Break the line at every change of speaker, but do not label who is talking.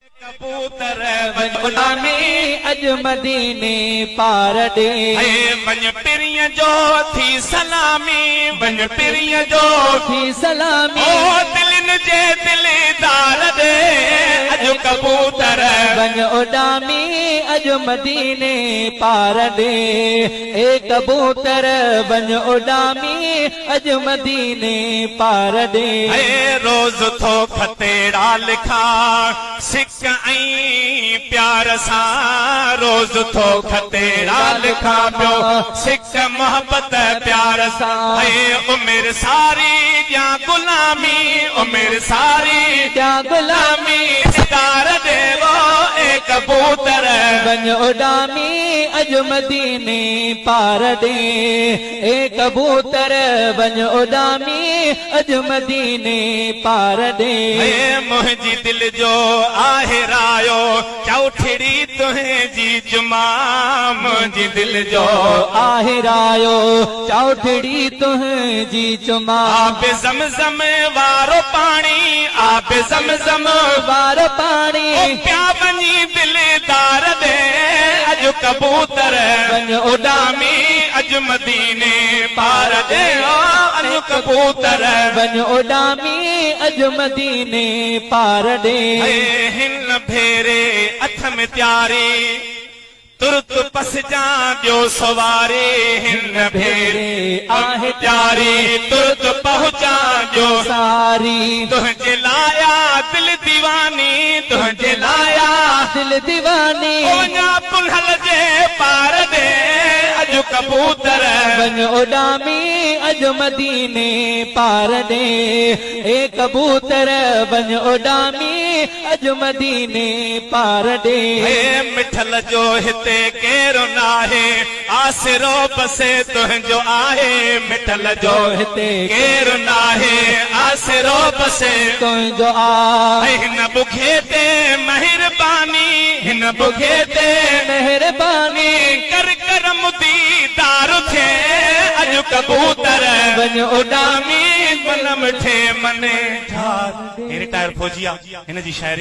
कबूतर गुलामी अज मदीने पार दे वञ पिरिय जो थी सलामी वञ पिरिय जो
थी सलामी
ओ दिलन जे दिलदार दे अज कबूतर
वञ उॾामी अज मदीने पार दे ए कबूतर वञ उॾामी अज मदीने पार दे
रोज़ थो खतेड़ा लिखा सिक ऐं प्यार सां रोज़ थो खतेड़ा लिखा पियो सिक मोहब्बत प्यार सां उमिर सारी या गुलामी उमिर सारी
क्या गुलामी
तार देवो ए कबूतर
वञ उॾामी अज मदीने पार दे ए कबूतर वञ उॾामी अज मदीने पार दे
मुंहिंजी दिल जो आहे रायो चौठड़ी तुंहिंजी जुमा मुंहिंजी दिल जो
आहे रायो चौठड़ी तुंहिंजी जुमा
आबे ज़मज़म वारो पाणी आबे ज़मज़म
वार पाणी
प्या वञी दिलदार दे अज कबूतर
वञ
उॾामी अज मदीने पार दे अज कबूतर
वञ उॾामी अज मदीने पार दे
हिन भेरे अथ में त्यारी तुरत पस जा ॿियो सवारे हिन भेरे आहे त्यारी तुरत पहुचा ॿियो
सारी
तुंहिंजे लाया दिल दीवानी तुंहिंजे लाया
दिल दीवानी
वञा पुलहल जे पार दे अज कबूतर
वञ उॾामी अज मदीने पार दे ए कबूतर वञ उॾामी अज मदीने पार दे
मिठल जो हिते केरो नाहे आसिरो बसे तुंहिंजो आहे मिठल जो
हिते
केरो नाहे आसिरो बसे
तुंहिंजो आहे
हिन बुखे ते महिरबानी हिन बुखे ते
महिरबानी
कर करम दीदार थे अज कबूतर
वञ
उॾामी मन मिठे मने ठार रिटायर फौजिया हिन जी शायरी